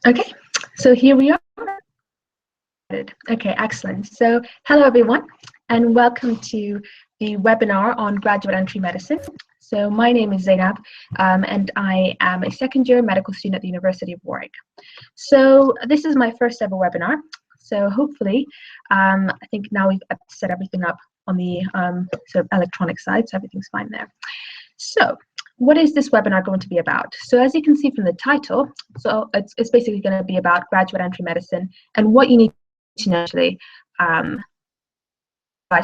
Okay, so here we are. Okay, excellent. So hello everyone, and welcome to the webinar on graduate entry medicine. So my name is Zeinab, and I am a second-year medical student at the University of Warwick. So this is my first ever webinar. So hopefully, I think now we've set everything up on the sort of electronic side, so everything's fine there. So what is this webinar going to be about? So as you can see from the title, so it's basically going to be about graduate entry medicine and what you need to know, actually,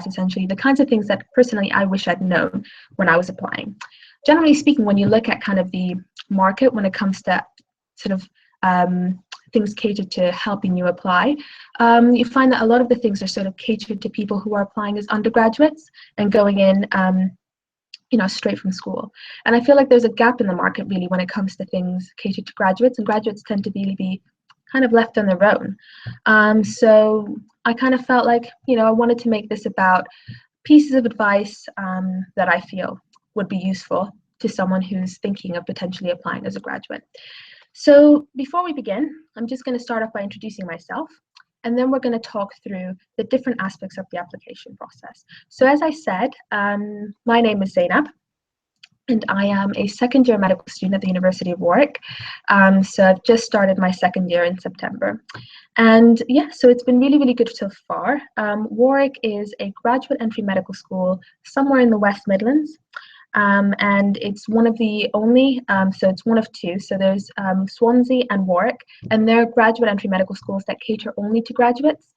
essentially the kinds of things that personally I wish I'd known when I was applying. Generally speaking, when you look at kind of the market when it comes to sort of things catered to helping you apply, you find that a lot of the things are sort of catered to people who are applying as undergraduates and going in straight from school. And I feel like there's a gap in the market really when it comes to things catered to graduates, and graduates tend to really be kind of left on their own. So I kind of felt like, I wanted to make this about pieces of advice that I feel would be useful to someone who's thinking of potentially applying as a graduate. So before we begin, I'm just going to start off by introducing myself. And then we're going to talk through the different aspects of the application process. So as I said, my name is Zeinab, and I am a second-year medical student at the University of Warwick. So I've just started my second year in September. And yeah, so it's been really, really good so far. Warwick is a graduate entry medical school somewhere in the West Midlands. And it's one of the only, so it's one of two, so there's Swansea and Warwick, and they're graduate entry medical schools that cater only to graduates,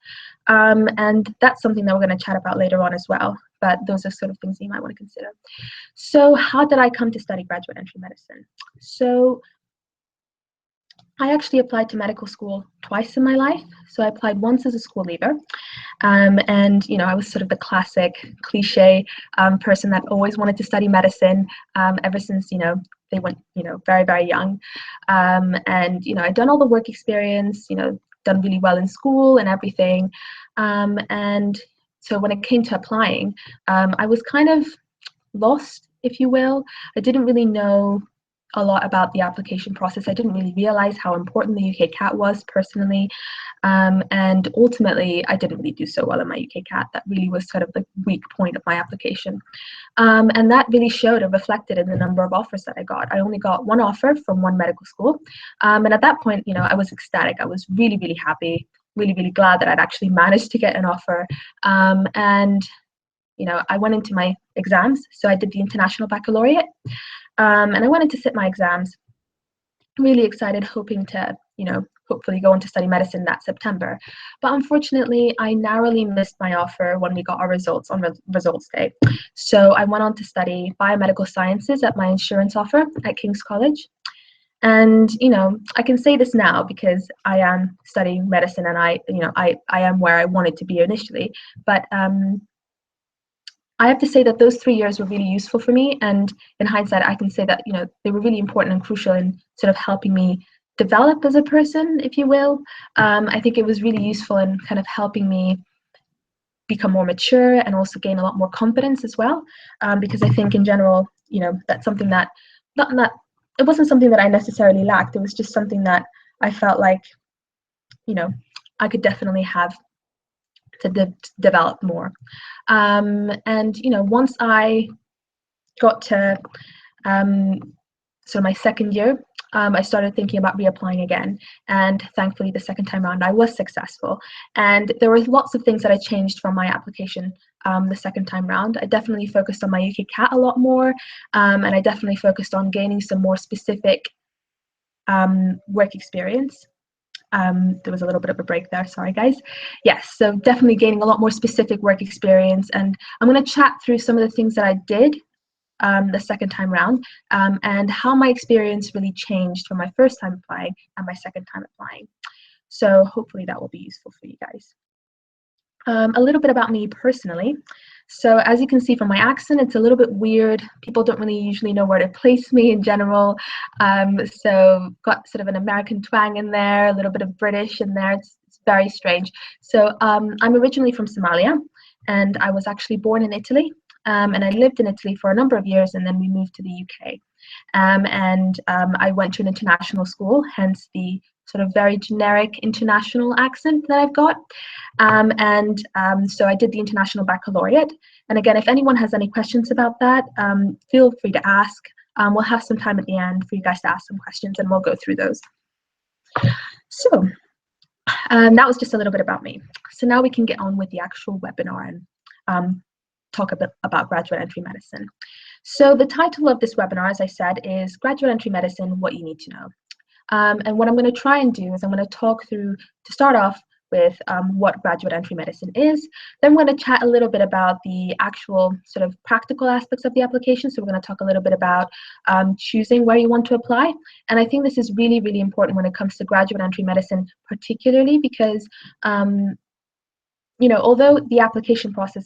and that's something that we're going to chat about later on as well, but those are sort of things that you might want to consider. So how did I come to study graduate entry medicine? So I actually applied to medical school twice in my life. So I applied once as a school leaver, and I was sort of the classic cliche person that always wanted to study medicine ever since they went very, very young, and I'd done all the work experience, done really well in school and everything, and so when it came to applying, I was kind of lost, if you will. I didn't really know a lot about the application process. I didn't really realize how important the UK CAT was personally, and ultimately I didn't really do so well in my UK CAT. That really was sort of the weak point of my application, and that really showed and reflected in the number of offers that I got. I only got one offer from one medical school, and at that point, I was ecstatic. I was really, really happy, really, really glad that I'd actually managed to get an offer, and I went into my exams. So I did the International Baccalaureate, and I went in to sit my exams, really excited, hoping to, hopefully go on to study medicine that September. But unfortunately, I narrowly missed my offer when we got our results on results day. So I went on to study biomedical sciences at my insurance offer at King's College. And, I can say this now because I am studying medicine and I am where I wanted to be initially. But I have to say that those 3 years were really useful for me, and in hindsight, I can say that they were really important and crucial in sort of helping me develop as a person, if you will. I think it was really useful in kind of helping me become more mature and also gain a lot more confidence as well, because I think in general, that's something that it wasn't something that I necessarily lacked. It was just something that I felt like I could definitely have to develop more. And once I got to so my second year, I started thinking about reapplying again, and thankfully the second time around I was successful. And there were lots of things that I changed from my application the second time round. I definitely focused on my UK CAT a lot more, and I definitely focused on gaining some more specific work experience. There was a little bit of a break there, sorry guys. Yes, so definitely gaining a lot more specific work experience, and I'm going to chat through some of the things that I did the second time round, and how my experience really changed from my first time applying and my second time applying. So hopefully that will be useful for you guys. A little bit about me personally. So as you can see from my accent, it's a little bit weird. People don't really usually know where to place me in general. So got sort of an American twang in there, a little bit of British in there. It's very strange. So I'm originally from Somalia, and I was actually born in Italy. And I lived in Italy for a number of years, and then we moved to the UK. I went to an international school, hence the sort of very generic international accent that I've got. So I did the International Baccalaureate. And again, if anyone has any questions about that, feel free to ask. We'll have some time at the end for you guys to ask some questions, and we'll go through those. So that was just a little bit about me. So now we can get on with the actual webinar and talk a bit about graduate entry medicine. So the title of this webinar, as I said, is Graduate Entry Medicine, What You Need to Know. And what I'm going to try and do is I'm going to talk through, to start off with, what graduate entry medicine is. Then we're going to chat a little bit about the actual sort of practical aspects of the application. So we're going to talk a little bit about choosing where you want to apply. And I think this is really, really important when it comes to graduate entry medicine, particularly because, although the application process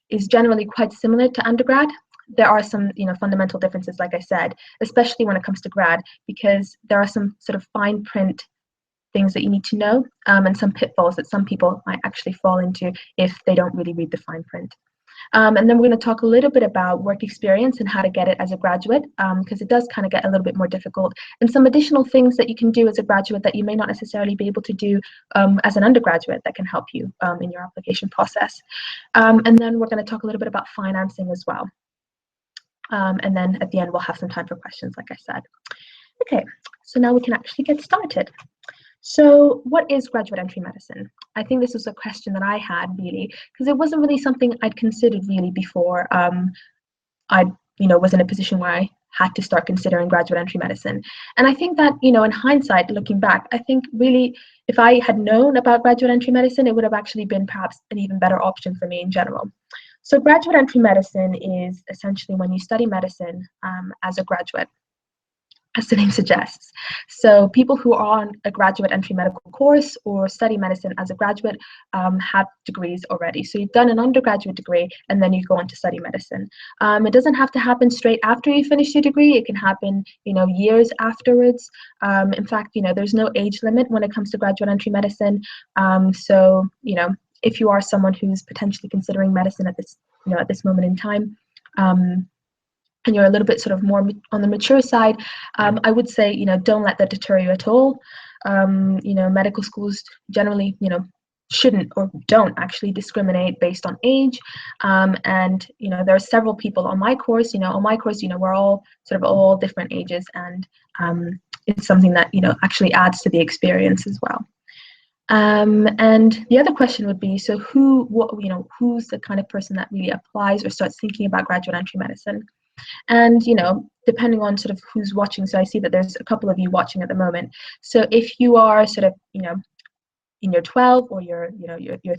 is generally quite similar to undergrad, there are some, fundamental differences, like I said, especially when it comes to grad, because there are some sort of fine print things that you need to know, and some pitfalls that some people might actually fall into if they don't really read the fine print. And then we're going to talk a little bit about work experience and how to get it as a graduate, because it does kind of get a little bit more difficult, and some additional things that you can do as a graduate that you may not necessarily be able to do as an undergraduate that can help you in your application process. And then we're going to talk a little bit about financing as well. And then at the end, we'll have some time for questions, like I said. Okay, so now we can actually get started. So what is graduate entry medicine? I think this was a question that I had really, because it wasn't really something I'd considered really before I was in a position where I had to start considering graduate entry medicine. And I think that, in hindsight, looking back, I think really if I had known about graduate entry medicine, it would have actually been perhaps an even better option for me in general. So graduate entry medicine is essentially when you study medicine as a graduate, as the name suggests. So people who are on a graduate entry medical course or study medicine as a graduate have degrees already. So you've done an undergraduate degree and then you go on to study medicine. It doesn't have to happen straight after you finish your degree. It can happen, years afterwards. In fact, there's no age limit when it comes to graduate entry medicine. So, if you are someone who's potentially considering medicine at this moment in time, and you're a little bit sort of more on the mature side, I would say, don't let that deter you at all. Medical schools generally, shouldn't or don't actually discriminate based on age. And, there are several people on my course, we're all sort of all different ages, and it's something that, actually adds to the experience as well. And the other question would be, so who's the kind of person that really applies or starts thinking about graduate entry medicine? And, depending on sort of who's watching, so I see that there's a couple of you watching at the moment. So if you are sort of, in your 12 or you're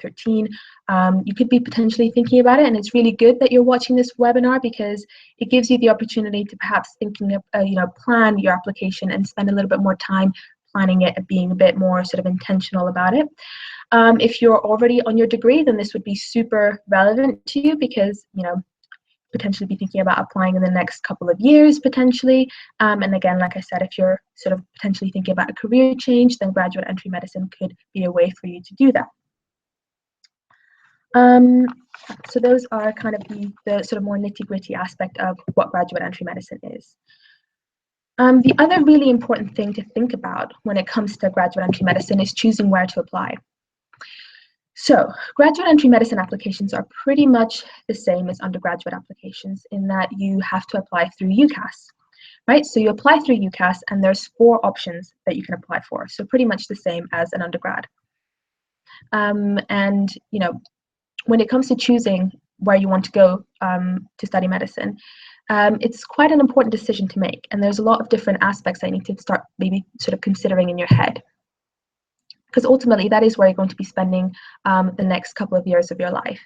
13, you could be potentially thinking about it. And it's really good that you're watching this webinar because it gives you the opportunity to perhaps plan your application and spend a little bit more time planning it and being a bit more sort of intentional about it. If you're already on your degree, then this would be super relevant to you because, potentially be thinking about applying in the next couple of years, potentially. And again, like I said, if you're sort of potentially thinking about a career change, then graduate entry medicine could be a way for you to do that. So those are kind of the sort of more nitty-gritty aspect of what graduate entry medicine is. The other really important thing to think about when it comes to graduate entry medicine is choosing where to apply. So graduate entry medicine applications are pretty much the same as undergraduate applications in that you have to apply through UCAS, right? So you apply through UCAS and there's 4 options that you can apply for. So pretty much the same as an undergrad. And, when it comes to choosing where you want to go to study medicine, it's quite an important decision to make. And there's a lot of different aspects that you need to start maybe sort of considering in your head. Because ultimately, that is where you're going to be spending the next couple of years of your life.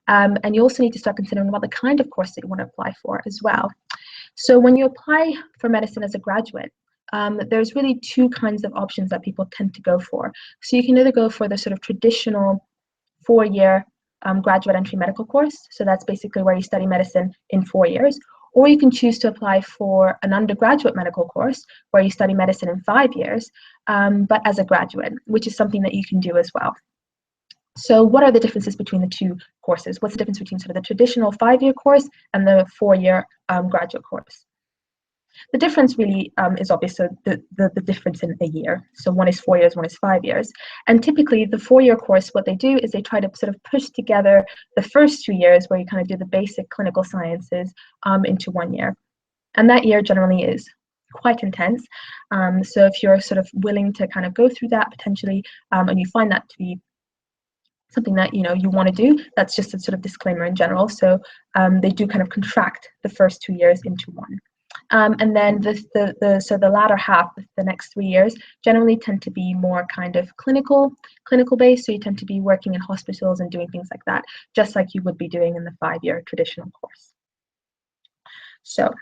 And you also need to start considering about the kind of course that you want to apply for as well. So when you apply for medicine as a graduate, there's really 2 kinds of options that people tend to go for. So you can either go for the sort of traditional 4-year graduate entry medical course. So that's basically where you study medicine in 4 years. Or you can choose to apply for an undergraduate medical course where you study medicine in 5 years, but as a graduate, which is something that you can do as well. So what are the differences between the 2 courses? What's the difference between sort of the traditional 5-year course and the 4-year graduate course? The difference really is obviously the difference in a year. So one is 4 years, one is 5 years. And typically the 4-year course, what they do is they try to sort of push together the first 2 years where you kind of do the basic clinical sciences into 1 year. And that year generally is quite intense. So if you're sort of willing to kind of go through that potentially, and you find that to be something that you want to do, that's just a sort of disclaimer in general. So they do kind of contract the first 2 years into one. And then the latter half, the next 3 years, generally tend to be more kind of clinical based. So you tend to be working in hospitals and doing things like that, just like you would be doing in the 5-year traditional course. So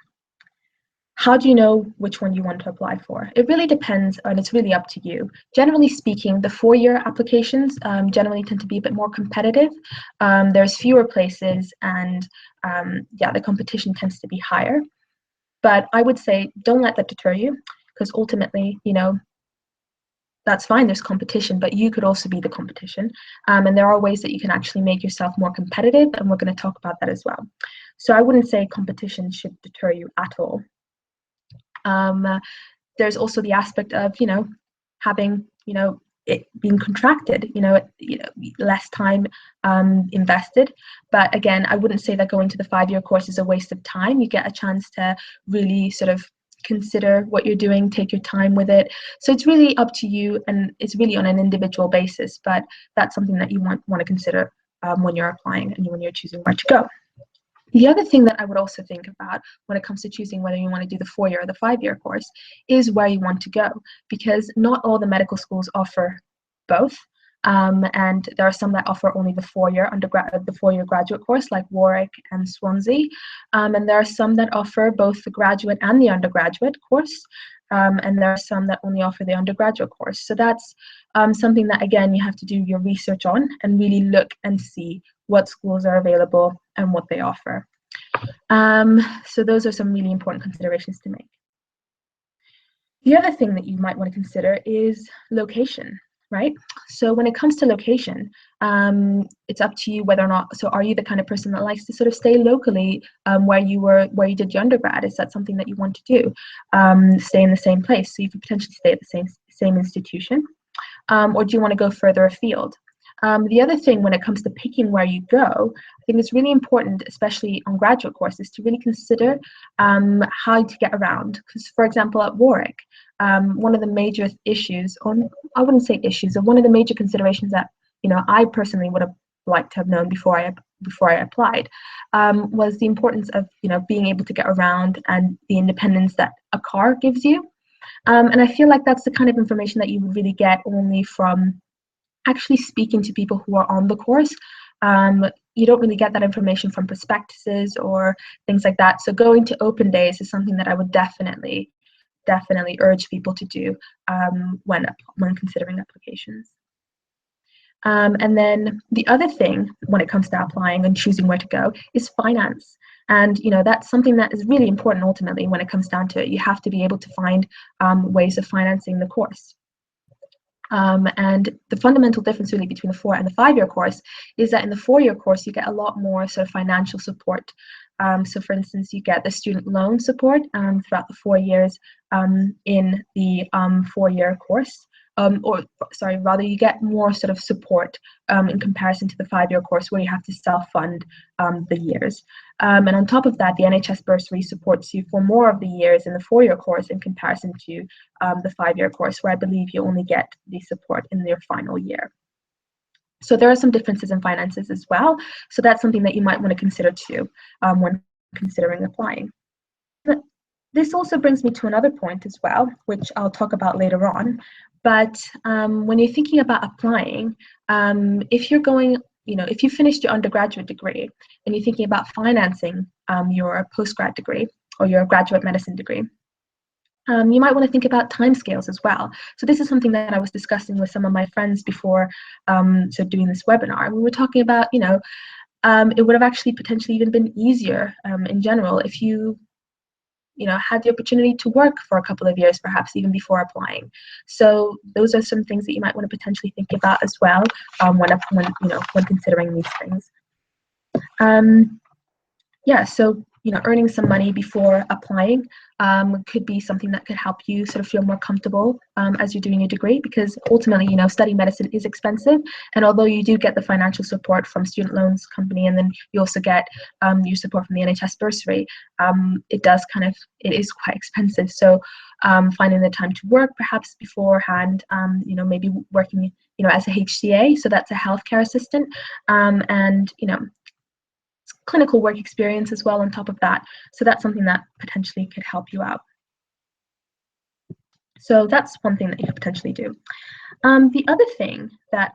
how do you know which one you want to apply for? It really depends, and it's really up to you. Generally speaking, the 4-year applications generally tend to be a bit more competitive. There's fewer places, and yeah, the competition tends to be higher. But I would say don't let that deter you, because ultimately, that's fine, there's competition, but you could also be the competition. And there are ways that you can actually make yourself more competitive, and we're going to talk about that as well. So I wouldn't say competition should deter you at all. There's also the aspect of, having, it being contracted, less time invested. But again, I wouldn't say that going to the 5-year course is a waste of time. You get a chance to really sort of consider what you're doing, take your time with it. So it's really up to you, and it's really on an individual basis, but that's something that you want to consider when you're applying and when you're choosing where to go. The other thing that I would also think about when it comes to choosing whether you want to do the 4-year or the 5-year course is where you want to go, because not all the medical schools offer both. And there are some that offer only the 4-year graduate course, like Warwick and Swansea. And there are some that offer both the graduate and the undergraduate course. And there are some that only offer the undergraduate course. So that's something that, again, you have to do your research on and really look and see what schools are available and what they offer. So those are some really important considerations to make. The other thing that you might want to consider is location, right? So when it comes to location, it's up to you whether or not, so are you the kind of person that likes to sort of stay locally where you did your undergrad? Is that something that you want to do? Stay in the same place, so you could potentially stay at the same institution, or do you want to go further afield? The other thing when it comes to picking where you go, I think it's really important, especially on graduate courses, to really consider how to get around. Because, for example, at Warwick, one of the major issues, or I wouldn't say issues, but one of the major considerations that I personally would have liked to have known before I applied was the importance of being able to get around and the independence that a car gives you. And I feel like that's the kind of information that you would really get only from actually speaking to people who are on the course. You don't really get that information from prospectuses or things like that. So going to open days is something that I would definitely urge people to do when considering applications. And then the other thing when it comes to applying and choosing where to go is finance. And that's something that is really important ultimately when it comes down to it. You have to be able to find ways of financing the course. And the fundamental difference really between the 4 and the 5-year course is that in the 4-year course you get a lot more sort of financial support. So for instance, you get the student loan support throughout the 4 years in the 4-year course. You get more sort of support in comparison to the 5-year course where you have to self-fund the years. And on top of that, the NHS bursary supports you for more of the years in the 4-year course in comparison to the 5-year course, where I believe you only get the support in your final year. So there are some differences in finances as well. So that's something that you might want to consider too when considering applying. This also brings me to another point as well, which I'll talk about later on. But when you're thinking about applying, if you're going, if you finished your undergraduate degree and you're thinking about financing your postgrad degree or your graduate medicine degree, you might want to think about timescales as well. So this is something that I was discussing with some of my friends before doing this webinar. We were talking about, it would have actually potentially even been easier in general if you had the opportunity to work for a couple of years, perhaps even before applying. So those are some things that you might want to potentially think about as well when considering these things. So earning some money before applying could be something that could help you sort of feel more comfortable as you're doing your degree, because ultimately, studying medicine is expensive. And although you do get the financial support from student loans company, and then you also get your support from the NHS bursary, it is quite expensive. So finding the time to work perhaps beforehand, maybe working, as a HCA, so that's a healthcare assistant, and clinical work experience as well on top of that. So that's something that potentially could help you out. So that's one thing that you could potentially do. The other thing that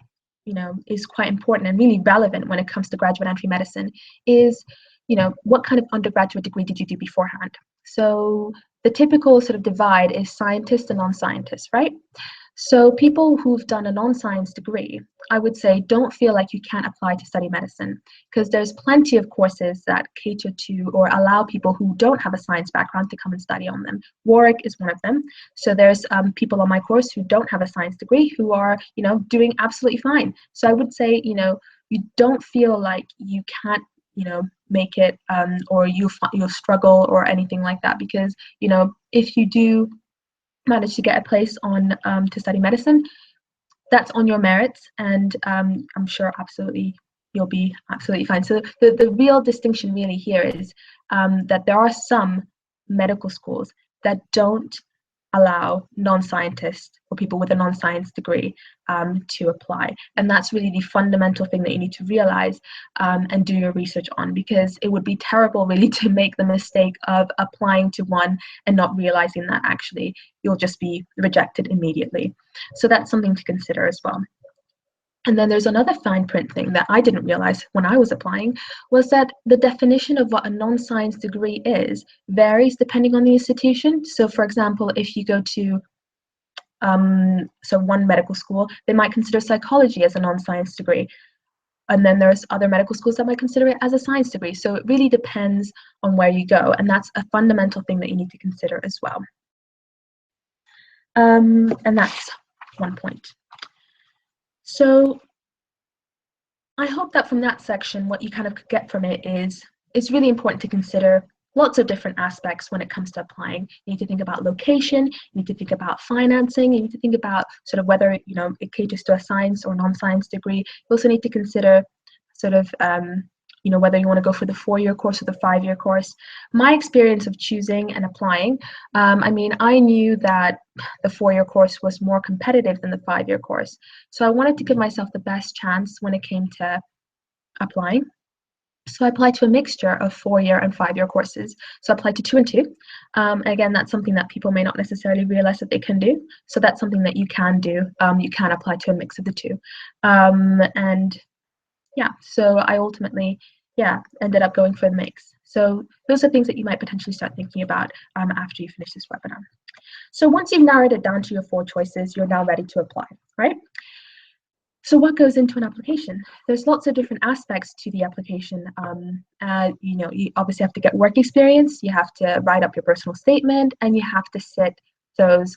is quite important and really relevant when it comes to graduate entry medicine is, what kind of undergraduate degree did you do beforehand? So the typical sort of divide is scientist and non-scientist, right? So people who've done a non-science degree, I would say, don't feel like you can't apply to study medicine, because there's plenty of courses that cater to or allow people who don't have a science background to come and study on them. Warwick is one of them. So there's people on my course who don't have a science degree who are, doing absolutely fine. So I would say, you don't feel like you can't, make it, or you'll struggle or anything like that, because, if you do manage to get a place on to study medicine, that's on your merits, and I'm sure absolutely you'll be absolutely fine. So the real distinction really here is that there are some medical schools that don't allow non-scientists or people with a non-science degree to apply, and that's really the fundamental thing that you need to realize and do your research on, because it would be terrible really to make the mistake of applying to one and not realizing that actually you'll just be rejected immediately. So that's something to consider as well. And then there's another fine print thing that I didn't realize when I was applying, was that the definition of what a non-science degree is varies depending on the institution. So for example, if you go to one medical school, they might consider psychology as a non-science degree. And then there's other medical schools that might consider it as a science degree. So it really depends on where you go. And that's a fundamental thing that you need to consider as well. And that's one point. So I hope that from that section, what you kind of get from it is it's really important to consider lots of different aspects when it comes to applying. You need to think about location, you need to think about financing, you need to think about sort of whether it caters to a science or non-science degree. You also need to consider sort of whether you want to go for the 4-year course or the 5-year course. My experience of choosing and applying, I knew that the 4-year course was more competitive than the 5-year course. So I wanted to give myself the best chance when it came to applying. So I applied to a mixture of 4-year and 5-year courses. So I applied to 2 and 2. Again, that's something that people may not necessarily realize that they can do. So that's something that you can do. You can apply to a mix of the two. So I ultimately, ended up going for the mix. So those are things that you might potentially start thinking about after you finish this webinar. So once you've narrowed it down to your 4 choices, you're now ready to apply, right? So what goes into an application? There's lots of different aspects to the application. You obviously have to get work experience, you have to write up your personal statement, and you have to sit those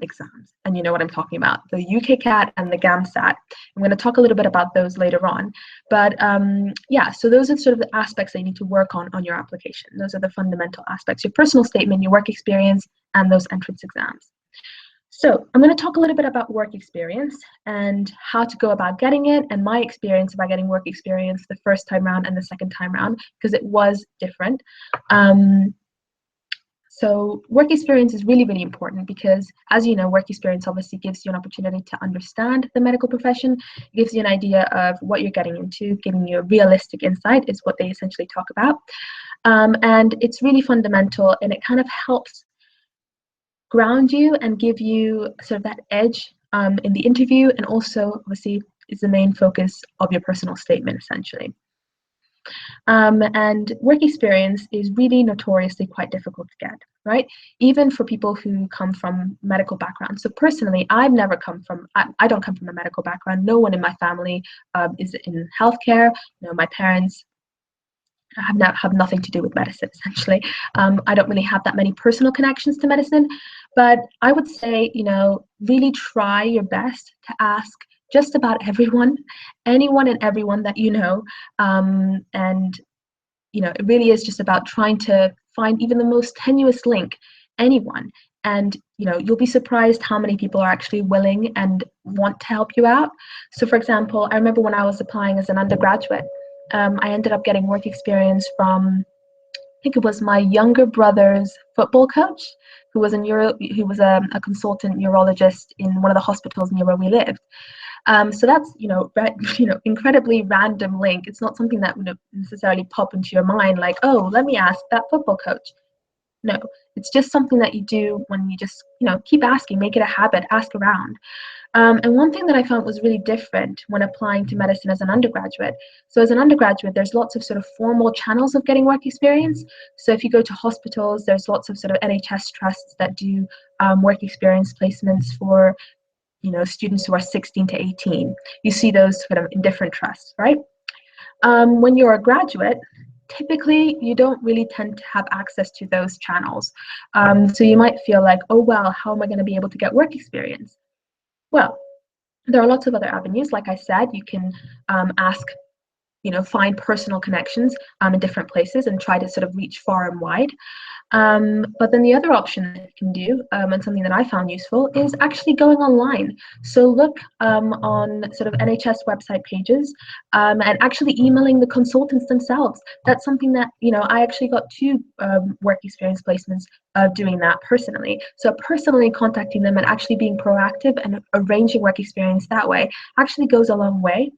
exams. And you know what I'm talking about, the UKCAT and the GAMSAT. I'm going to talk a little bit about those later on. But so those are sort of the aspects that you need to work on your application. Those are the fundamental aspects: your personal statement, your work experience, and those entrance exams. So I'm going to talk a little bit about work experience and how to go about getting it, and my experience about getting work experience the first time round and the second time round, because it was different. So work experience is really, really important because, as you know, work experience obviously gives you an opportunity to understand the medical profession. It gives you an idea of what you're getting into, giving you a realistic insight is what they essentially talk about. And it's really fundamental, and it kind of helps ground you and give you sort of that edge in the interview, and also obviously is the main focus of your personal statement essentially. And work experience is really notoriously quite difficult to get, right? Even for people who come from medical backgrounds. So personally, I don't come from a medical background. No one in my family is in healthcare. My parents have nothing to do with medicine, essentially. I don't really have that many personal connections to medicine, but I would say, really try your best to ask just about anyone and everyone that you know, and it really is just about trying to find even the most tenuous link, anyone, and you'll be surprised how many people are actually willing and want to help you out. So for example, I remember when I was applying as an undergraduate, I ended up getting work experience from, I think it was my younger brother's football coach, who was a consultant neurologist in one of the hospitals near where we lived. So that's incredibly random link. It's not something that would necessarily pop into your mind like, oh, let me ask that football coach. No, it's just something that you do when you just keep asking, make it a habit, ask around. And one thing that I found was really different when applying to medicine as an undergraduate. So as an undergraduate, there's lots of sort of formal channels of getting work experience. So if you go to hospitals, there's lots of sort of NHS trusts that do work experience placements for students who are 16 to 18. You see those sort of in different trusts, right? When you're a graduate, typically you don't really tend to have access to those channels. So you might feel like, oh, well, how am I going to be able to get work experience? Well, there are lots of other avenues. Like I said, you can ask, find personal connections in different places and try to sort of reach far and wide. But then the other option that you can do, and something that I found useful, is actually going online. So look on sort of NHS website pages and actually emailing the consultants themselves. That's something that, I actually got 2 work experience placements doing that personally. So personally contacting them and actually being proactive and arranging work experience that way actually goes a long way.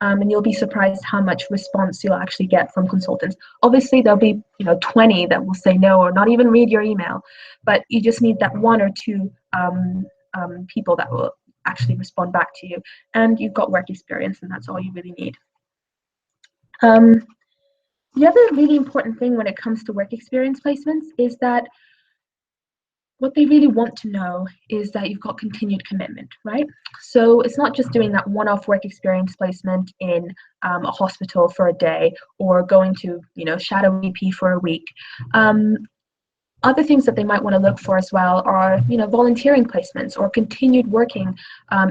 And you'll be surprised how much response you'll actually get from consultants. Obviously, there'll be 20 that will say no or not even read your email, but you just need that 1 or 2 people that will actually respond back to you, and you've got work experience, and that's all you really need. The other really important thing when it comes to work experience placements is that what they really want to know is that you've got continued commitment, right? So it's not just doing that one-off work experience placement in a hospital for a day or going to, shadow EP for a week. Other things that they might want to look for as well are, volunteering placements or continued working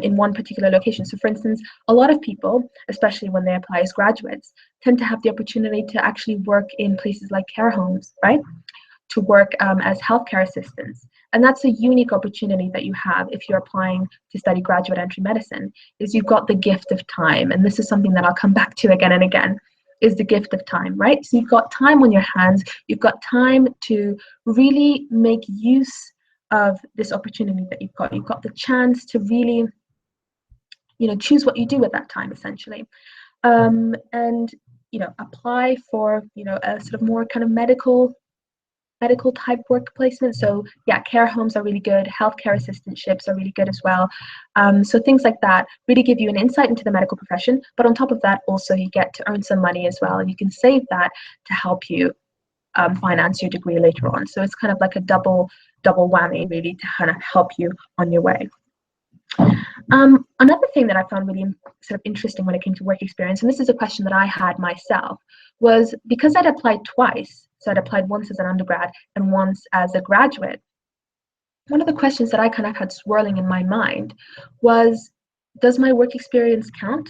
in one particular location. So for instance, a lot of people, especially when they apply as graduates, tend to have the opportunity to actually work in places like care homes, right? To work as healthcare assistants. And that's a unique opportunity that you have if you're applying to study graduate entry medicine, is you've got the gift of time. And this is something that I'll come back to again and again, is the gift of time, right? So you've got time on your hands, you've got time to really make use of this opportunity that you've got. You've got the chance to really, choose what you do with that time, essentially. And, apply for, a sort of more kind of medical type work placement. So yeah, care homes are really good. Healthcare assistantships are really good as well. So things like that really give you an insight into the medical profession. But on top of that, also you get to earn some money as well, and you can save that to help you finance your degree later on. So it's kind of like a double whammy, really, to kind of help you on your way. Another thing that I found really sort of interesting when it came to work experience, and this is a question that I had myself, was because I'd applied twice, so I'd applied once as an undergrad and once as a graduate, one of the questions that I kind of had swirling in my mind was, does my work experience count?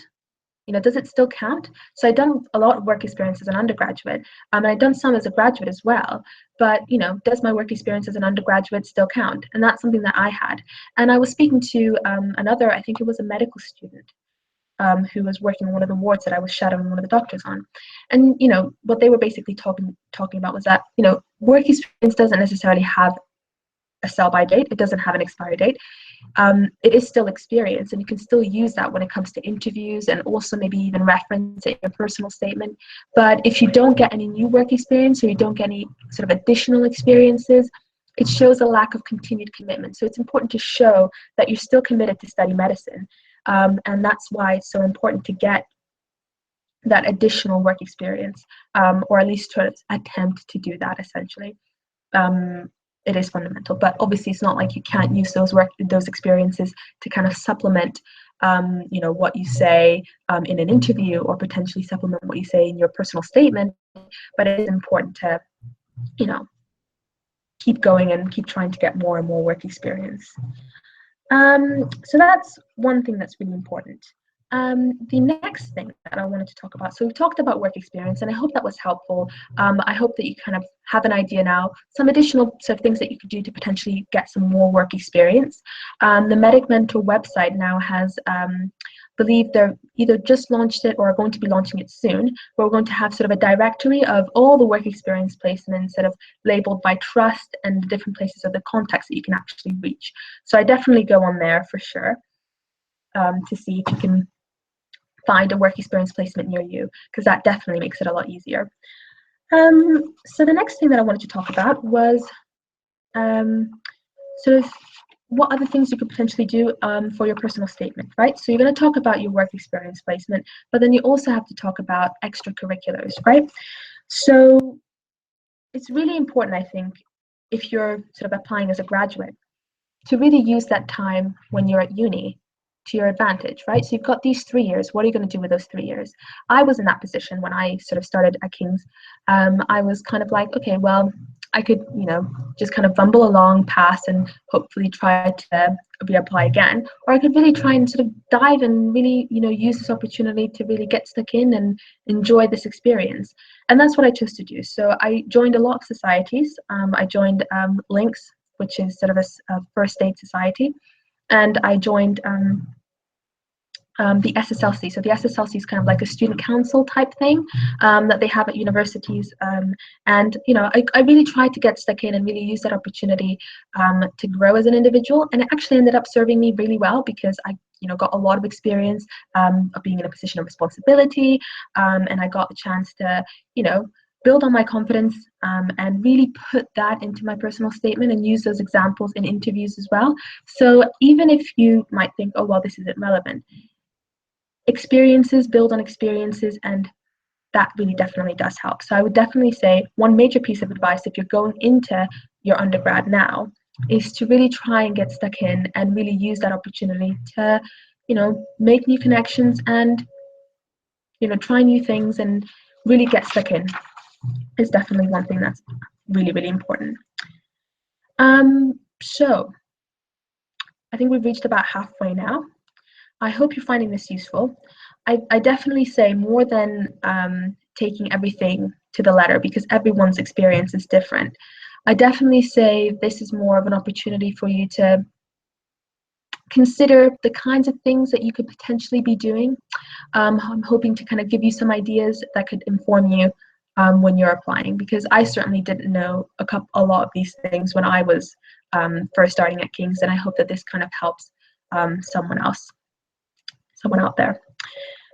Does it still count? So I'd done a lot of work experience as an undergraduate, and I'd done some as a graduate as well. But, does my work experience as an undergraduate still count? And that's something that I had. And I was speaking to another, I think it was a medical student, who was working on one of the wards that I was shadowing one of the doctors on. And, what they were basically talking about was that, work experience doesn't necessarily have a sell-by date. It doesn't have an expiry date. It is still experience, and you can still use that when it comes to interviews and also maybe even reference it in your personal statement. But if you don't get any new work experience or you don't get any sort of additional experiences, it shows a lack of continued commitment. So it's important to show that you're still committed to study medicine. And that's why it's so important to get that additional work experience, or at least to attempt to do that, essentially. It is fundamental, but obviously it's not like you can't use those experiences to kind of supplement what you say in an interview, or potentially supplement what you say in your personal statement. But it is important to keep going and keep trying to get more and more work experience. So that's one thing that's really important. The next thing that I wanted to talk about, so we've talked about work experience, and I hope that was helpful. I hope that you kind of have an idea now, some additional sort of things that you could do to potentially get some more work experience. The Medic Mentor website now has, believe they're either just launched it or are going to be launching it soon, where we're going to have sort of a directory of all the work experience placements sort of labeled by trust and the different places of the contacts that you can actually reach. So I definitely go on there for sure to see if you can find a work experience placement near you, because that definitely makes it a lot easier. So the next thing that I wanted to talk about was sort of what other things you could potentially do for your personal statement, right? So you're going to talk about your work experience placement, but then you also have to talk about extracurriculars, right? So it's really important, I think, if you're sort of applying as a graduate, to really use that time when you're at uni to your advantage, right? So you've got these 3 years. What are you going to do with those 3 years? I was in that position when I sort of started at King's. I was kind of like, okay, well, I could, just kind of bumble along, pass, and hopefully try to reapply again. Or I could really try and sort of dive and really, use this opportunity to really get stuck in and enjoy this experience. And that's what I chose to do. So I joined a lot of societies. I joined Links, which is sort of a first aid society, and I joined the SSLC. So the SSLC is kind of like a student council type thing that they have at universities. And I really tried to get stuck in and really use that opportunity to grow as an individual. And it actually ended up serving me really well, because I got a lot of experience of being in a position of responsibility, and I got the chance to build on my confidence and really put that into my personal statement and use those examples in interviews as well. So even if you might think, oh, well, this isn't relevant, experiences build on experiences, and that really definitely does help. So I would definitely say one major piece of advice if you're going into your undergrad now is to really try and get stuck in and really use that opportunity to, make new connections and, try new things and really get stuck in is definitely one thing that's really, really important. So I think we've reached about halfway now. I hope you're finding this useful. I definitely say more than taking everything to the letter, because everyone's experience is different. I definitely say this is more of an opportunity for you to consider the kinds of things that you could potentially be doing. I'm hoping to kind of give you some ideas that could inform you when you're applying, because I certainly didn't know a lot of these things when I was first starting at King's, and I hope that this kind of helps someone out there.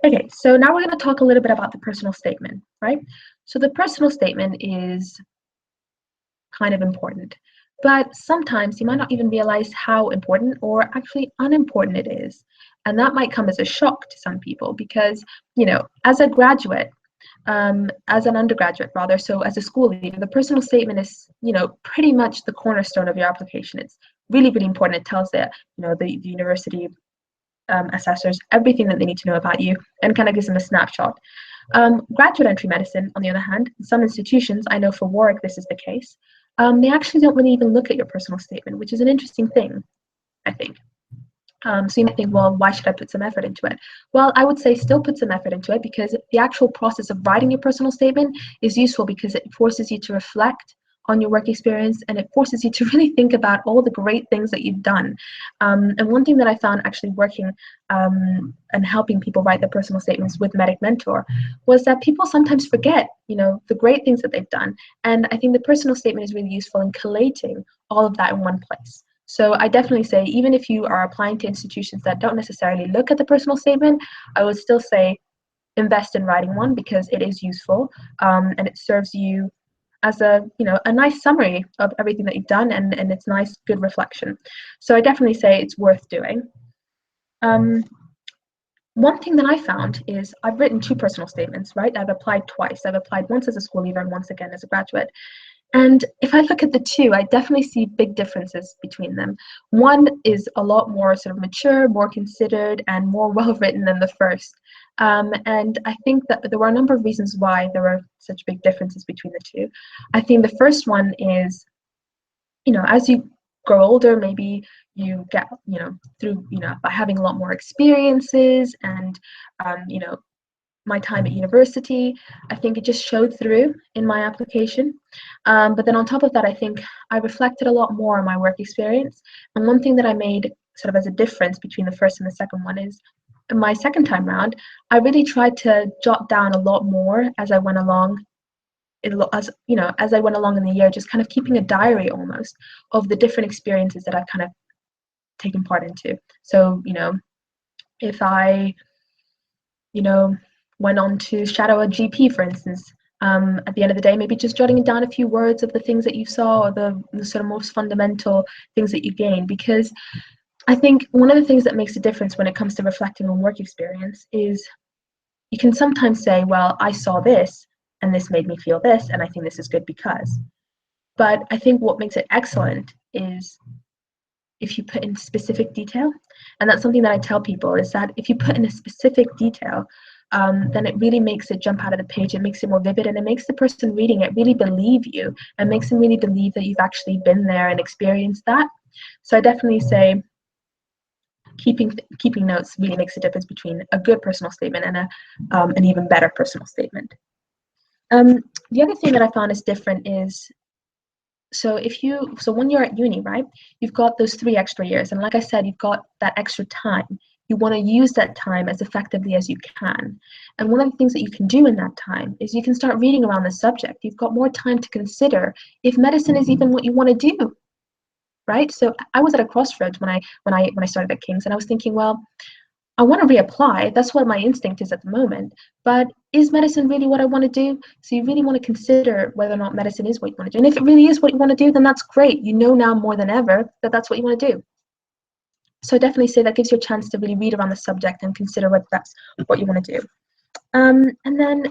Okay, so now we're going to talk a little bit about the personal statement, right? So the personal statement is kind of important, but sometimes you might not even realize how important or actually unimportant it is. And that might come as a shock to some people, because, as a graduate, as an undergraduate rather, so as a school leaver, the personal statement is, pretty much the cornerstone of your application. It's really, really important. It tells the university assessors everything that they need to know about you, and kind of gives them a snapshot. Graduate entry medicine, on the other hand, in some institutions, I know for Warwick this is the case, they actually don't really even look at your personal statement, which is an interesting thing, I think. So you might think, well, why should I put some effort into it? Well, I would say still put some effort into it, because the actual process of writing your personal statement is useful, because it forces you to reflect on your work experience, and it forces you to really think about all the great things that you've done. And one thing that I found actually working and helping people write their personal statements with Medic Mentor was that people sometimes forget, the great things that they've done. And I think the personal statement is really useful in collating all of that in one place. So I definitely say, even if you are applying to institutions that don't necessarily look at the personal statement, I would still say invest in writing one, because it is useful and it serves you as a nice summary of everything that you've done, and it's nice, good reflection. So I definitely say it's worth doing. One thing that I found is I've written 2 personal statements, right? I've applied twice. I've applied once as a school leaver and once again as a graduate. And if I look at the 2, I definitely see big differences between them. One is a lot more sort of mature, more considered, and more well-written than the first. And I think that there were a number of reasons why there were such big differences between the 2. I think the first one is, as you grow older, maybe you get, through, by having a lot more experiences and, my time at university, I think it just showed through in my application. But then on top of that, I think I reflected a lot more on my work experience. And one thing that I made sort of as a difference between the first and the second one is, in my second time round, I really tried to jot down a lot more as I went along. As I went along in the year, just kind of keeping a diary almost of the different experiences that I've kind of taken part into. So, if I, went on to shadow a GP, for instance, at the end of the day, maybe just jotting down a few words of the things that you saw, or the sort of most fundamental things that you gain. Because I think one of the things that makes a difference when it comes to reflecting on work experience is you can sometimes say, well, I saw this and this made me feel this, and I think this is good because. But I think what makes it excellent is if you put in specific detail. And that's something that I tell people, is that if you put in a specific detail, then it really makes it jump out of the page. It makes it more vivid, and it makes the person reading it really believe you, and makes them really believe that you've actually been there and experienced that. So I definitely say keeping notes really makes a difference between a good personal statement and an even better personal statement. The other thing that I found is different is, so when you're at uni, right, you've got those 3 extra years, and like I said, you've got that extra time. You want to use that time as effectively as you can. And one of the things that you can do in that time is you can start reading around the subject. You've got more time to consider if medicine is even what you want to do, right? So I was at a crossroads when I started at King's, and I was thinking, well, I want to reapply. That's what my instinct is at the moment. But is medicine really what I want to do? So you really want to consider whether or not medicine is what you want to do. And if it really is what you want to do, then that's great. You know now more than ever that that's what you want to do. So I definitely say that gives you a chance to really read around the subject and consider whether that's what you want to do. And then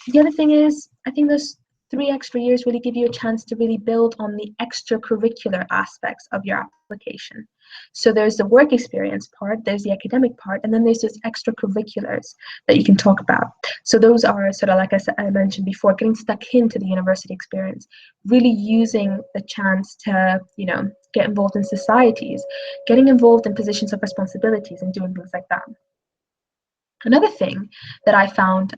the other thing is, I think those 3 extra years really give you a chance to really build on the extracurricular aspects of your application. So there's the work experience part, there's the academic part, and then there's those extracurriculars that you can talk about. So those are sort of, like I mentioned before, getting stuck into the university experience, really using the chance to, get involved in societies, getting involved in positions of responsibilities and doing things like that. Another thing that I found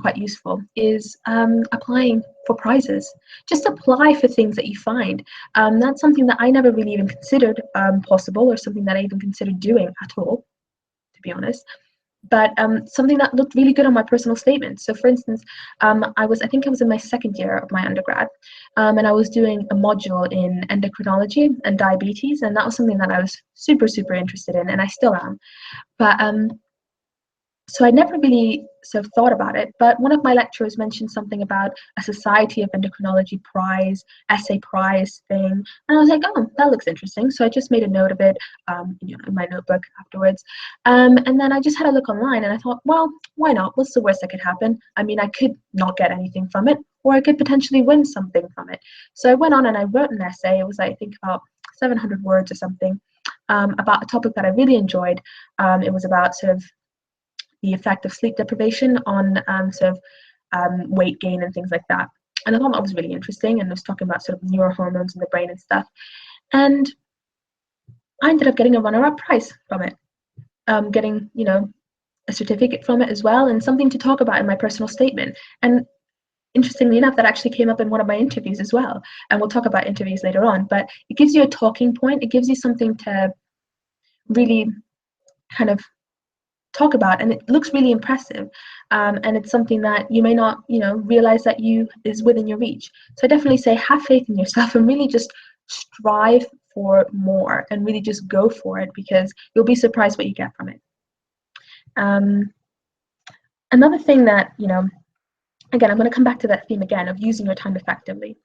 quite useful is applying for prizes. Just apply for things that you find. That's something that I never really even considered possible, or something that I even considered doing at all, to be honest. But something that looked really good on my personal statement. So for instance, I think I was in my second year of my undergrad, and I was doing a module in endocrinology and diabetes, and that was something that I was super, super interested in, and I still am. But so I never really sort of thought about it, but one of my lecturers mentioned something about a Society of Endocrinology prize, essay prize thing, and I was like, oh, that looks interesting. So I just made a note of it, in my notebook afterwards, and then I just had a look online, and I thought, well, why not? What's the worst that could happen? I mean, I could not get anything from it, or I could potentially win something from it. So I went on and I wrote an essay. It was, I think, about 700 words or something, about a topic that I really enjoyed. It was about sort of the effect of sleep deprivation on weight gain and things like that. And I thought that was really interesting, and I was talking about sort of neurohormones in the brain and stuff. And I ended up getting a runner-up prize from it, getting, a certificate from it as well, and something to talk about in my personal statement. And interestingly enough, that actually came up in one of my interviews as well. And we'll talk about interviews later on, but it gives you a talking point. It gives you something to really kind of talk about, and it looks really impressive, and it's something that you may not realize that is within your reach. So I definitely say have faith in yourself and really just strive for more, and really just go for it, because you'll be surprised what you get from it. Another thing that, again, I'm going to come back to that theme again of using your time effectively.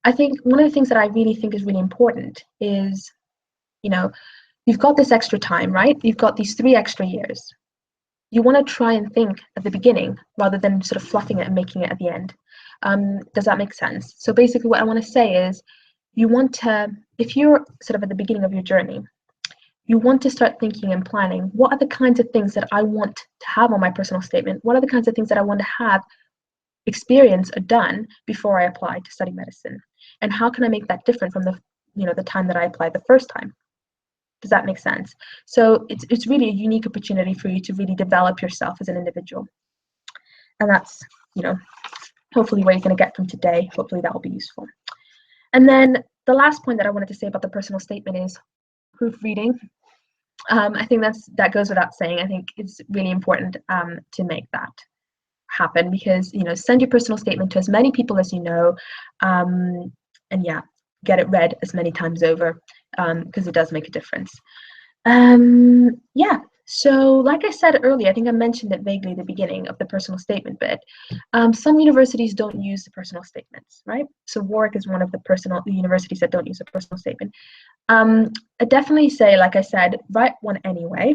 I think one of the things that I really think is really important is, you've got this extra time, right? You've got these 3 extra years. You want to try and think at the beginning rather than sort of fluffing it and making it at the end. Does that make sense? So basically what I want to say is, you want to, if you're sort of at the beginning of your journey, you want to start thinking and planning, what are the kinds of things that I want to have on my personal statement? What are the kinds of things that I want to have experience or done before I apply to study medicine? And how can I make that different from the the time that I applied the first time. Does that make sense? So it's really a unique opportunity for you to really develop yourself as an individual. And that's, hopefully where you're going to get from today. Hopefully that will be useful. And then the last point that I wanted to say about the personal statement is proofreading. I think that goes without saying. I think it's really important to make that happen, because send your personal statement to as many people as you know, and yeah, get it read as many times over, because it does make a difference. Yeah, so like I said earlier, I think I mentioned it vaguely at the beginning of the personal statement bit. Some universities don't use the personal statements, right? So Warwick is one of the universities that don't use a personal statement. I definitely say, like I said, write one anyway.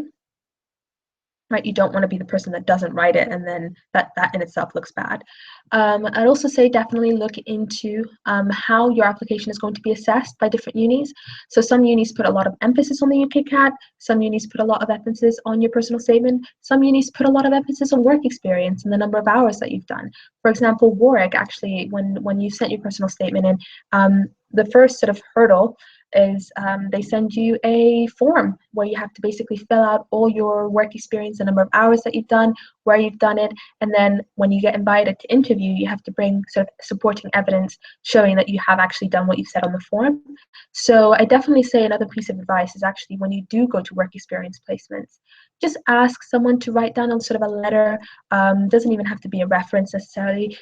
Right, you don't want to be the person that doesn't write it, and then that in itself looks bad. I'd also say definitely look into how your application is going to be assessed by different unis. So some unis put a lot of emphasis on the UKCAT, some unis put a lot of emphasis on your personal statement, some unis put a lot of emphasis on work experience and the number of hours that you've done. For example, Warwick, actually, when you sent your personal statement in, the first sort of hurdle is they send you a form where you have to basically fill out all your work experience, the number of hours that you've done, where you've done it, and then when you get invited to interview, you have to bring sort of supporting evidence showing that you have actually done what you've said on the form. So I definitely say another piece of advice is actually, when you do go to work experience placements, just ask someone to write down sort of a letter. Doesn't even have to be a reference necessarily.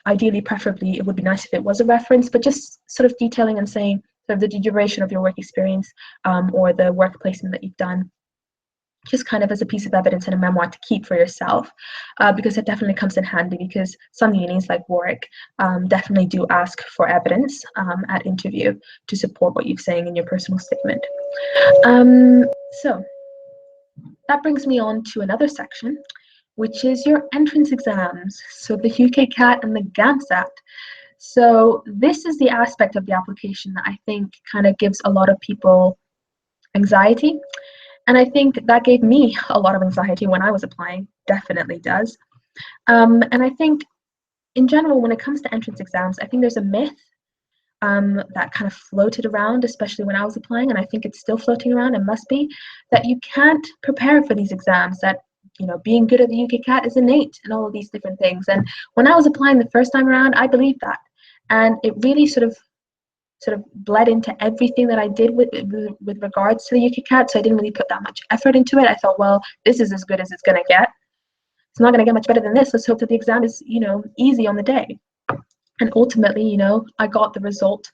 Ideally, preferably, it would be nice if it was a reference, but just sort of detailing and saying the duration of your work experience, or the work placement that you've done, just kind of as a piece of evidence and a memoir to keep for yourself, because it definitely comes in handy, because some unis like Warwick definitely do ask for evidence at interview to support what you're saying in your personal statement. So that brings me on to another section, which is your entrance exams, so the UKCAT and the GAMSAT. So this is the aspect of the application that I think kind of gives a lot of people anxiety. And I think that gave me a lot of anxiety when I was applying, definitely does. And I think in general, when it comes to entrance exams, I think there's a myth that kind of floated around, especially when I was applying, and I think it's still floating around and must be, that you can't prepare for these exams, that being good at the UKCAT is innate and all of these different things. And when I was applying the first time around, I believed that. And it really sort of bled into everything that I did with regards to the UKCAT. So I didn't really put that much effort into it. I thought, well, this is as good as it's going to get. It's not going to get much better than this. Let's hope that the exam is, easy on the day. And ultimately, I got the result.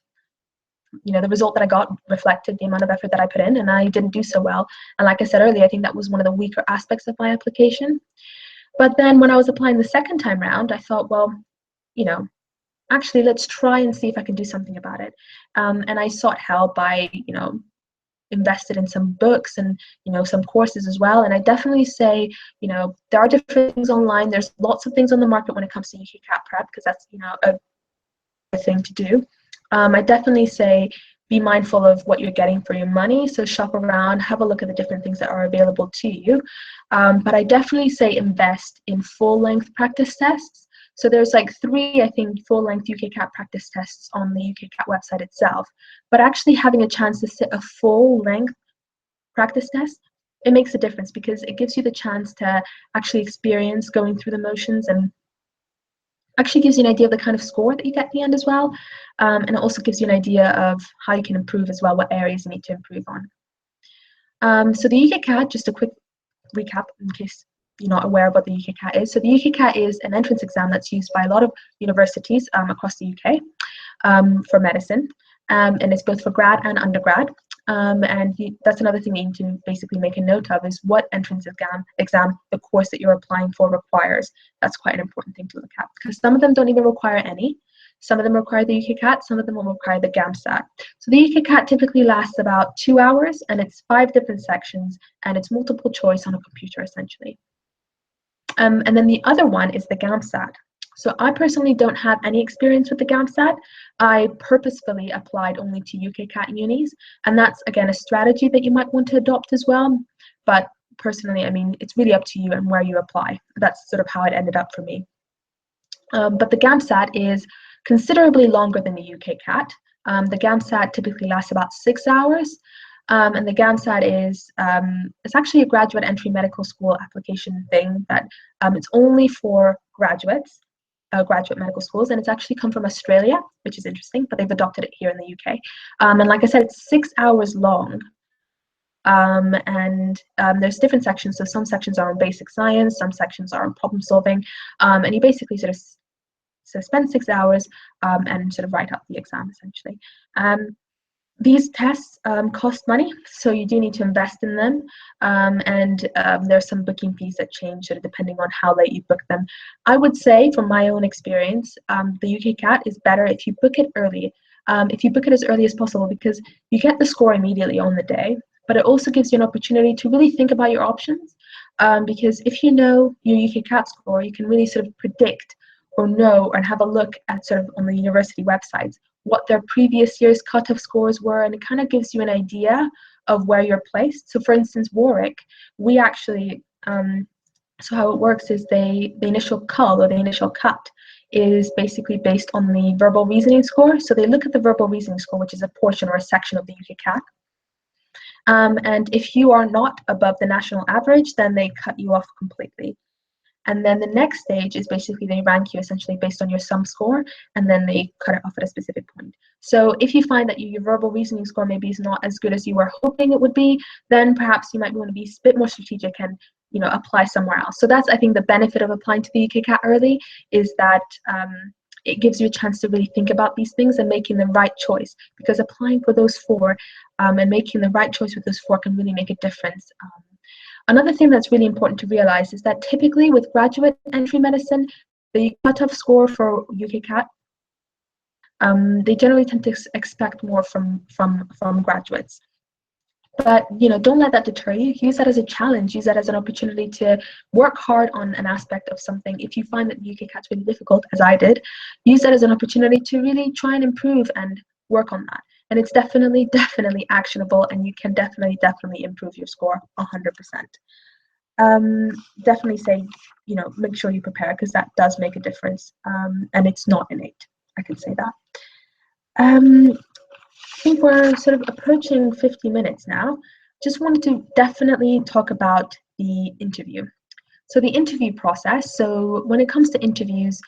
The result that I got reflected the amount of effort that I put in, and I didn't do so well. And like I said earlier, I think that was one of the weaker aspects of my application. But then when I was applying the second time round, I thought, well, actually, let's try and see if I can do something about it. And I sought help. I, invested in some books and, some courses as well. And I definitely say, there are different things online. There's lots of things on the market when it comes to UKCAT prep, because that's, a thing to do. I definitely say be mindful of what you're getting for your money. So shop around, have a look at the different things that are available to you. But I definitely say invest in full-length practice tests. So there's like 3, I think, full-length UKCAT practice tests on the UKCAT website itself. But actually having a chance to sit a full-length practice test, it makes a difference, because it gives you the chance to actually experience going through the motions, and actually gives you an idea of the kind of score that you get at the end as well. And it also gives you an idea of how you can improve as well, what areas you need to improve on. So the UKCAT, just a quick recap in case you're not aware of what the UKCAT is. So the UKCAT is an entrance exam that's used by a lot of universities across the UK for medicine. And it's both for grad and undergrad. That's another thing that you need to basically make a note of, is what entrance exam the course that you're applying for requires. That's quite an important thing to look at, because some of them don't even require any. Some of them require the UKCAT, some of them will require the GAMSAT. So the UKCAT typically lasts about 2 hours, and it's 5 different sections, and it's multiple choice on a computer essentially. And then the other one is the GAMSAT. So I personally don't have any experience with the GAMSAT. I purposefully applied only to UKCAT unis, and that's, again, a strategy that you might want to adopt as well. But personally, I mean, it's really up to you and where you apply. That's sort of how it ended up for me. But the GAMSAT is considerably longer than the UKCAT. The GAMSAT typically lasts about 6 hours. And the GAMSAT is it's actually a graduate entry medical school application thing that it's only for graduates, graduate medical schools, and it's actually come from Australia, which is interesting, but they've adopted it here in the UK. And like I said, it's 6 hours long. And there's different sections. So some sections are on basic science, some sections are on problem solving, and you basically sort of spend 6 hours and sort of write up the exam essentially. These tests cost money, so you do need to invest in them, and there's some booking fees that change sort of depending on how late you book them. I would say, from my own experience, the UK CAT is better if you book it early. If you book it as early as possible, because you get the score immediately on the day, but it also gives you an opportunity to really think about your options, because if you know your UK CAT score, you can really sort of predict or know and have a look at sort of on the university websites what their previous year's cutoff scores were, and it kind of gives you an idea of where you're placed. So for instance, Warwick, we actually, so how it works is the initial cull, or the initial cut, is basically based on the verbal reasoning score. So they look at the verbal reasoning score, which is a portion or a section of the UK CAT. And if you are not above the national average, then they cut you off completely. And then the next stage is basically they rank you essentially based on your sum score, and then they cut it off at a specific point. So if you find that your verbal reasoning score maybe is not as good as you were hoping it would be, then perhaps you might want to be a bit more strategic and apply somewhere else. So that's, I think, the benefit of applying to the UK CAT early, is that it gives you a chance to really think about these things and making the right choice, because applying for those 4 and making the right choice with those 4 can really make a difference. Another thing that's really important to realize is that typically with graduate entry medicine, the cutoff score for UK CAT, they generally tend to expect more from graduates. But don't let that deter you. Use that as a challenge. Use that as an opportunity to work hard on an aspect of something. If you find that the UK CAT's really difficult, as I did, use that as an opportunity to really try and improve and work on that. And it's definitely actionable, and you can definitely improve your score 100%. Definitely say, make sure you prepare, because that does make a difference, and it's not innate. I can say that. I think we're sort of approaching 50 minutes now. Just wanted to definitely talk about the interview. So the interview process. So when it comes to interviews,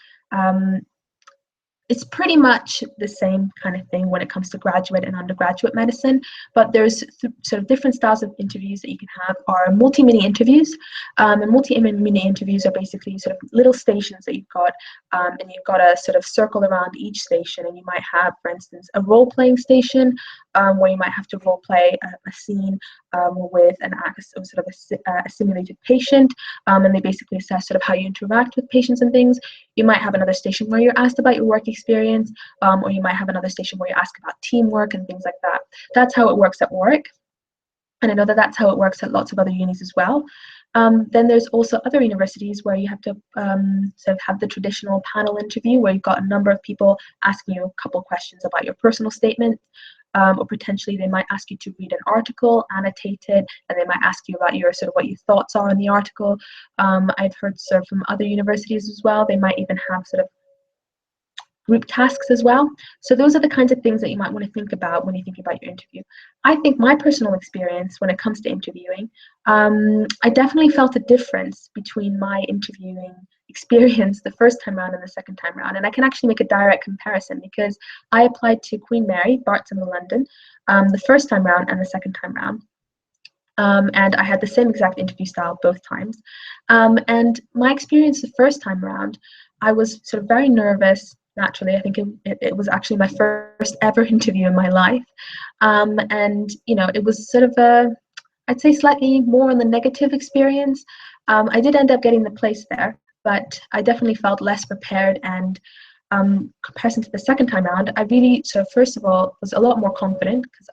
it's pretty much the same kind of thing when it comes to graduate and undergraduate medicine, but there's sort of different styles of interviews that you can have. Are multi-mini interviews, and multi-mini interviews are basically sort of little stations that you've got, and you've got to sort of circle around each station, and you might have, for instance, a role-playing station, where you might have to role-play a scene with a simulated patient, and they basically assess sort of how you interact with patients and things. You might have another station where you're asked about your work experience, or you might have another station where you ask about teamwork and things like that. That's how it works at Warwick, and I know that that's how it works at lots of other unis as well. Then there's also other universities where you have to sort of have the traditional panel interview, where you've got a number of people asking you a couple questions about your personal statement, or potentially they might ask you to read an article, annotate it, and they might ask you about your sort of what your thoughts are on the article. I've heard sort of from other universities as well, they might even have sort of group tasks as well. So those are the kinds of things that you might want to think about when you think about your interview. I think my personal experience when it comes to interviewing, I definitely felt a difference between my interviewing experience the first time around and the second time around. And I can actually make a direct comparison, because I applied to Queen Mary, Barts in London, the first time round and the second time round. And I had the same exact interview style both times. And my experience the first time around, I was sort of very nervous. Naturally, I think it was actually my first ever interview in my life. And, it was sort of I'd say slightly more on the negative experience. I did end up getting the place there, but I definitely felt less prepared. And comparison to the second time around, I really sort of, first of all, was a lot more confident, because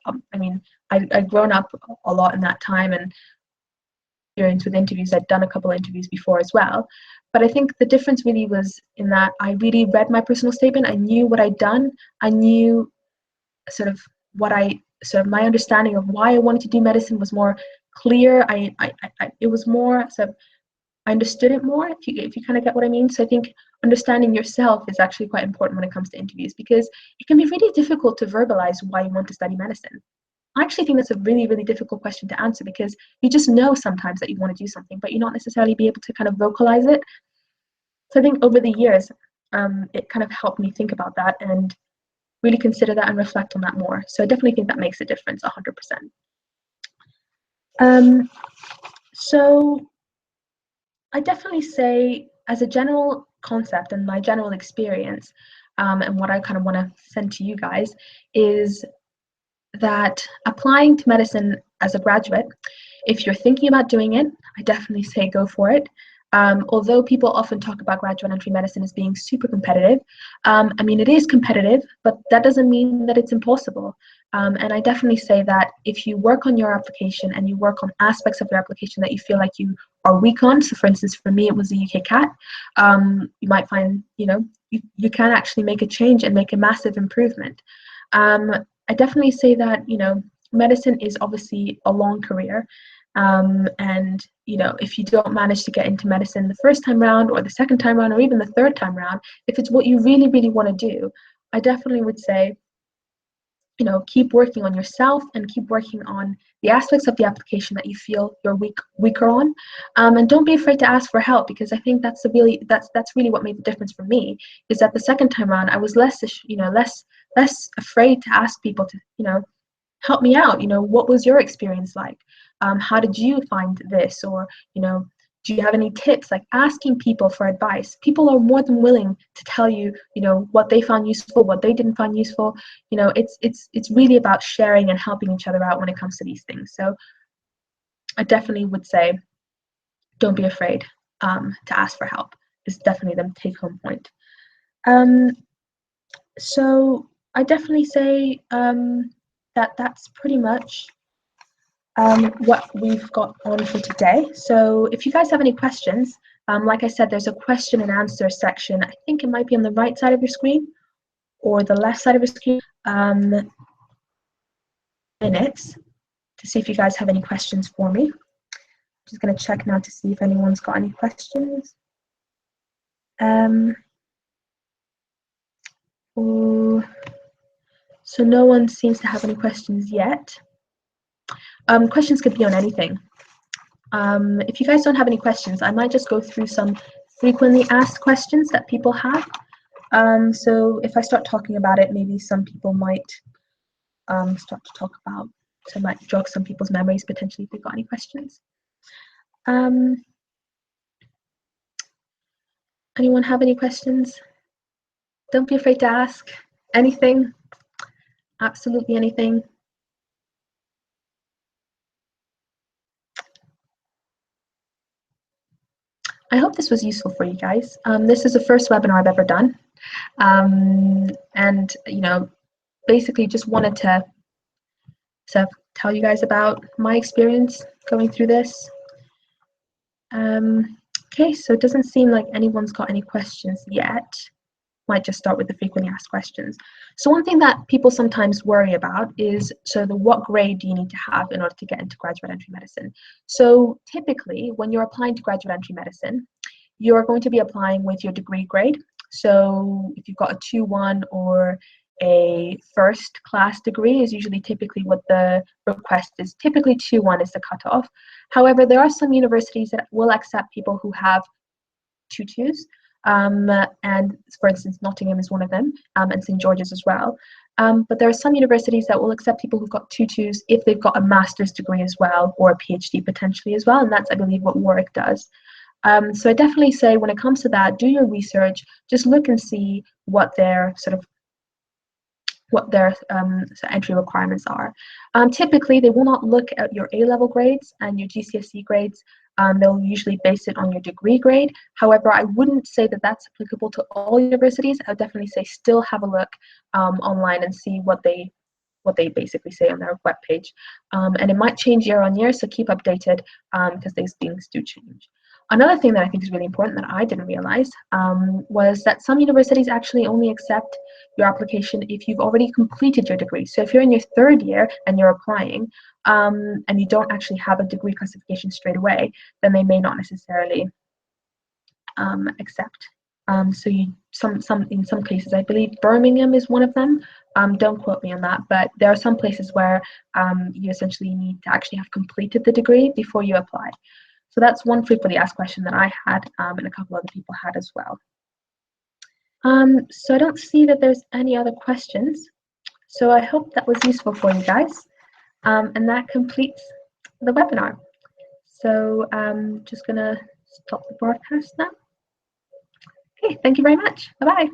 I'd grown up a lot in that time, and experience with interviews. I'd done a couple of interviews before as well. But I think the difference really was in that I really read my personal statement. I knew what I'd done. I knew my understanding of why I wanted to do medicine was more clear. It was more sort of, I understood it more, if you kind of get what I mean. So I think understanding yourself is actually quite important when it comes to interviews, because it can be really difficult to verbalize why you want to study medicine. I actually think that's a really, really difficult question to answer, because you just know sometimes that you want to do something, but you not necessarily be able to kind of vocalize it. So I think over the years, it kind of helped me think about that and really consider that and reflect on that more. So I definitely think that makes a difference 100%. So I definitely say, as a general concept and my general experience, and what I kind of want to send to you guys, is that applying to medicine as a graduate, if you're thinking about doing it, I definitely say go for it. Although people often talk about graduate entry medicine as being super competitive, I mean, it is competitive, but that doesn't mean that it's impossible. And I definitely say that if you work on your application and you work on aspects of your application that you feel like you are weak on, so for instance, for me, it was the UK CAT, you might find, you can actually make a change and make a massive improvement. I definitely say that, medicine is obviously a long career. And, if you don't manage to get into medicine the first time round or the second time round or even the third time round, if it's what you really, really want to do, I definitely would say, keep working on yourself and keep working on the aspects of the application that you feel you're weaker on, and don't be afraid to ask for help, because I think that's really what made the difference for me. Is that the second time around I was less afraid to ask people to help me out. What was your experience like? How did you find this? Or do you have any tips? Like, asking people for advice. People are more than willing to tell you, what they found useful, what they didn't find useful. It's really about sharing and helping each other out when it comes to these things. So I definitely would say, don't be afraid to ask for help. Is definitely the take-home point. So I definitely say that's pretty much what we've got on for today. So if you guys have any questions, like I said, there's a question and answer section. I think it might be on the right side of your screen or the left side of your screen. Minutes to see if you guys have any questions for me. I'm just going to check now to see if anyone's got any questions. So no one seems to have any questions yet. Questions could be on anything. If you guys don't have any questions, I might just go through some frequently asked questions that people have. So if I start talking about it, maybe some people might start to talk about, so it might jog some people's memories potentially if they've got any questions. Anyone have any questions? Don't be afraid to ask anything, absolutely anything. I hope this was useful for you guys. This is the first webinar I've ever done. And, basically just wanted to tell you guys about my experience going through this. Okay, so it doesn't seem like anyone's got any questions yet. Might just start with the frequently asked questions. So one thing that people sometimes worry about is, what grade do you need to have in order to get into graduate entry medicine? So typically, when you're applying to graduate entry medicine, you're going to be applying with your degree grade. So if you've got a 2-1 or a first class degree is usually typically what the request is. Typically 2-1 is the cutoff. However, there are some universities that will accept people who have 2-2s. And for instance, Nottingham is one of them, and St. George's as well. But there are some universities that will accept people who've got 2-2s if they've got a master's degree as well, or a PhD potentially as well, and that's, I believe, what Warwick does. So I definitely say, when it comes to that, do your research, just look and see what their entry requirements are. Typically, they will not look at your A-level grades and your GCSE grades. They'll usually base it on your degree grade. However, I wouldn't say that that's applicable to all universities. I would definitely say still have a look online and see what they basically say on their webpage. And it might change year on year, so keep updated because these things do change. Another thing that I think is really important that I didn't realize was that some universities actually only accept your application if you've already completed your degree. So if you're in your 3rd year and you're applying and you don't actually have a degree classification straight away, then they may not necessarily accept So in some cases, I believe Birmingham is one of them. Don't quote me on that, but there are some places where you essentially need to actually have completed the degree before you apply. So that's one frequently asked question that I had, and a couple other people had as well. So I don't see that there's any other questions. So I hope that was useful for you guys. And that completes the webinar. So I'm just going to stop the broadcast now. Okay, thank you very much. Bye-bye.